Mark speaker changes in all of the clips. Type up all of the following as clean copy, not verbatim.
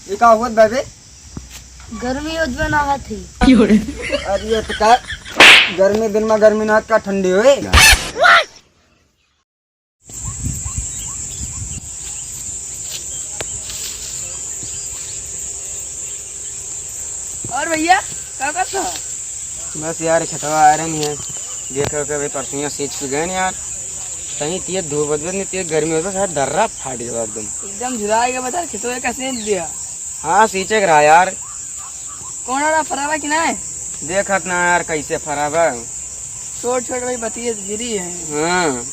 Speaker 1: ये का हुआ बाबे?
Speaker 2: गर्मी उजवे ना थी।
Speaker 1: अरे ये तो का गर्मी दिन में गर्मी ना का ठंडी होए।
Speaker 2: और भैया क्या करता?
Speaker 1: बस यार खतवा आ रही है। देखो के भाई परसों सींच पे गए यार। कहीं तीय धूप बदबद नहीं तीय गर्मी होता शायद दर्रा फाट जाता
Speaker 2: एकदम झुराएगा बता खितवे का सेंच दिया।
Speaker 1: हाँ सींचे रहा यार।
Speaker 2: कौन रहा फरावा कि ना है?
Speaker 1: देखत ना यार कैसे फरावा।
Speaker 2: छोट छोट भाई बतिये गिरी है।
Speaker 1: हाँ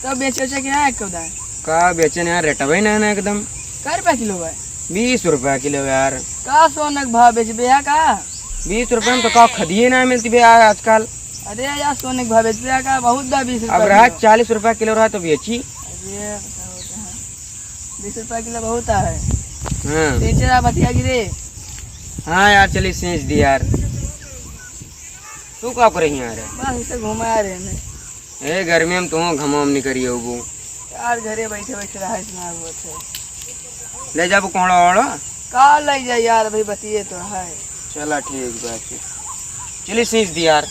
Speaker 2: तो बेचे कि ना है कौदा?
Speaker 1: का बेचन यार रेट भाई ना एकदम।
Speaker 2: क्या रुपया किलो है?
Speaker 1: 20 रुपया किलो यार।
Speaker 2: का सोनक भाव बेच भैया का?
Speaker 1: 20 रुपये में तो का खदिए ना मिलती भैया आजकल।
Speaker 2: अरे यार सोने भाव बेच भैया का बहुत दा 20 रुपया।
Speaker 1: अब रहा 40 रुपया किलो रहा तो बेची।
Speaker 2: अरे 20 रुपया किलो बहुत है।
Speaker 1: हाँ
Speaker 2: बेचे बतिया गिरे।
Speaker 1: हाँ यार चलिए सींच दी यार। तू क्या कर रही यार?
Speaker 2: बस इसे घुमा रहे हैं।
Speaker 1: ए गर्मी में तू घमाम नहीं करिए वो
Speaker 2: यार घरे बैठे बैठे रहा इतना वो
Speaker 1: ले जाबो कोड़ा ओड़ा
Speaker 2: का ले जा यार भाई बतिए तो है।
Speaker 1: चला ठीक बात है। चलिए सींच दी यार।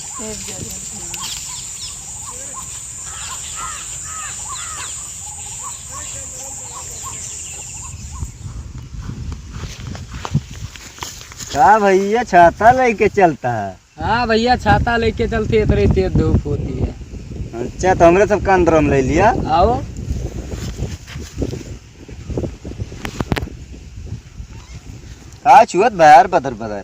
Speaker 3: क्या भैया छाता लेके चलता है?
Speaker 2: हाँ भैया छाता लेके चलती है इतनी तेज धूप होती है।
Speaker 3: अच्छा तो हमरे सब अंदर में ले लिया।
Speaker 2: आओ
Speaker 3: का छुअत यार बदर बदर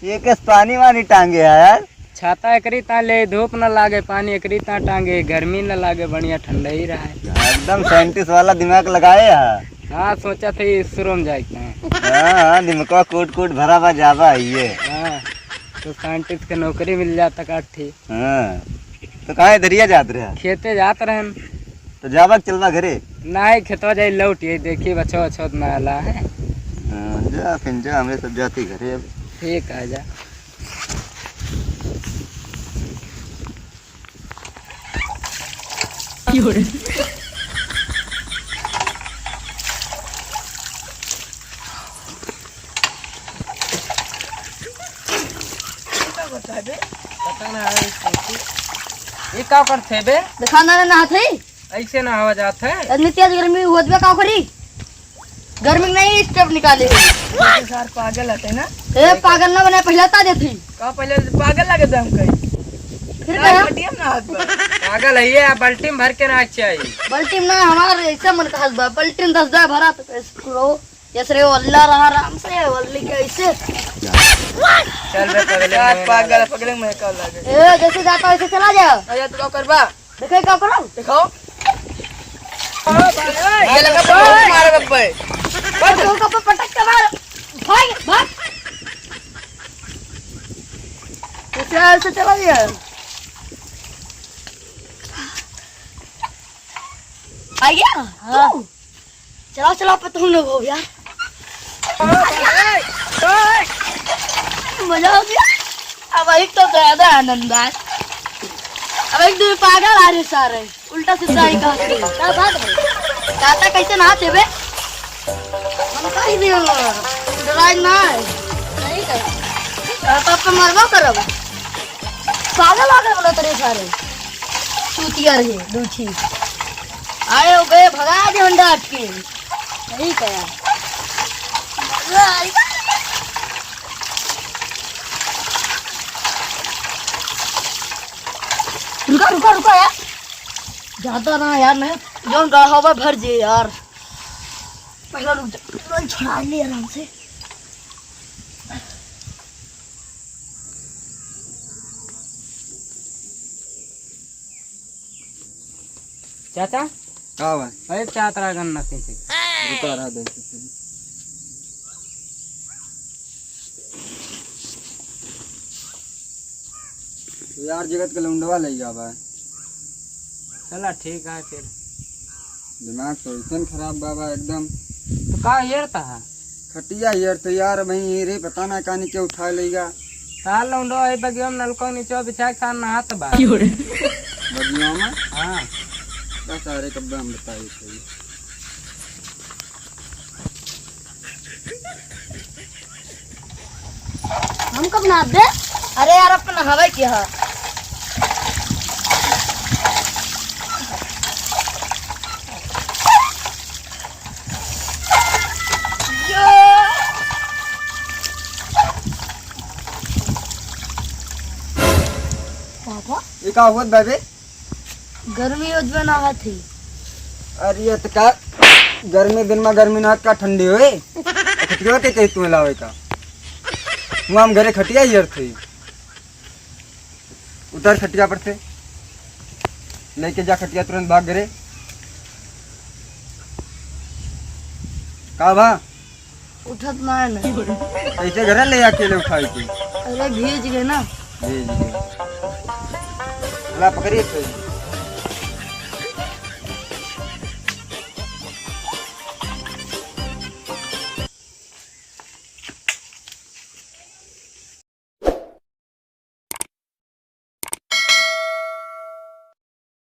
Speaker 3: ये किस पानी वानी टांगे है यार।
Speaker 2: छाता एकरी ता ले धूप न लागे पानी एकरी ता टांगे गर्मी न लागे बढ़िया ठंडा ही रहा है।
Speaker 3: एकदम साइंटिस्ट वाला दिमाग लगाए है।
Speaker 2: हाँ सोचा था शुरू में जाते हैं।
Speaker 3: हाँ दिमाग कूट कूट भरा बा जावा ये।
Speaker 2: हाँ तो साइंटिस्ट के नौकरी मिल जाता काठी।
Speaker 3: हाँ तो कहाँ दरिया जात रहे?
Speaker 2: खेते जात रहे
Speaker 3: तो जावा चलवा घरे
Speaker 2: ना ही खेतवा जाए लौट ये देखिए बच्चों अच्छो में अला है।
Speaker 3: जा फिर जा हमें सब जाती घरे अब।
Speaker 2: ठीक है जा। ये का करते बे?
Speaker 4: खाना ना थे
Speaker 2: ऐसे ना हवा जात है।
Speaker 4: इतनी तेज गर्मी होत बे का करी? गर्मी में नहीं स्टेप निकाले।
Speaker 2: सार पागल हते ना।
Speaker 4: ए पागल ना बने पहले ता देथी।
Speaker 2: का पहले पागल लगे दम कई।
Speaker 4: फिर कहा
Speaker 2: बटियम ना हाथ पर। पागल है ये बाल्टी में भर के ना चाहिए।
Speaker 4: बल्टी में ना हमारे ऐसे मन का हसबा बल्टी में 10 दा भरा तो इसको जैसे अल्लाह रहा आराम से वल्ली के ऐसे
Speaker 2: चल बे पगले पागल पगले में का लगे।
Speaker 4: ए जैसे जाता वैसे चला जा।
Speaker 2: अरे तू का करबा?
Speaker 4: देखे क्या करो
Speaker 2: दिखाओ। ये लगा बहुत मार गप्पे।
Speaker 4: तो का पटक के मार भाग भाग ऐसे चला गया। आ गया। हाँ चलाओ चलाओ पे तुम लोग हो यार मजा हो गया। अब एक तो ज्यादा आनंद है। अब एक दूर पागल आ रहे सारे उल्टा सीधा ही कहते क्या बात है? चाहता कैसे नहाते बे? हम कहीं नहीं डराई ना है नहीं कर तो पे मरवा करब पागल आ गए बोला तेरे सारे चूतिया रहे दूठी आए हो गए भगा दे होंडा अटके नहीं कया मजा आएगा। रुका रुका रुका यार ज्यादा ना यार मैं जो हवा भर जे यार पहला रुक जा छुड़ा ले आराम से।
Speaker 2: चाचा
Speaker 1: का भाई
Speaker 2: अरे चातरा गन्ना से
Speaker 1: रुका रहा दे। यार जगत के लुंडवा ले जा भाई।
Speaker 2: चला ठीक है फिर।
Speaker 1: दिमाग तो इतना खराब बाबा एकदम।
Speaker 2: तो का येरता है?
Speaker 1: खटिया यार तो यार भाई रे पता ना कहानी के उठा लेगा।
Speaker 2: साल लौंडो है बगियो में नलको नीचे बिछा के साथ नहात बा।
Speaker 1: बगियों में
Speaker 2: हाँ
Speaker 1: बस सारे कब्बे हम बताइए सही।
Speaker 4: हम कब नहा दे? अरे यार अपन नहावे क्या? पापा
Speaker 1: ये का हुआ बाबे?
Speaker 4: गर्मी उजमे नहा थी।
Speaker 1: अरे ये तो का गर्मी दिन में गर्मी ना का ठंडी होए खटिया के कहीं तू लावे का वहाँ हम घरे खटिया ही थी उतर खटिया पर से लेके जा खटिया तुरंत भाग घरे का भा
Speaker 4: उठत ना है ना।
Speaker 1: कैसे घरे ले अकेले उठाई थी
Speaker 4: अरे भीज गए ना।
Speaker 1: जी जी ला पकड़िए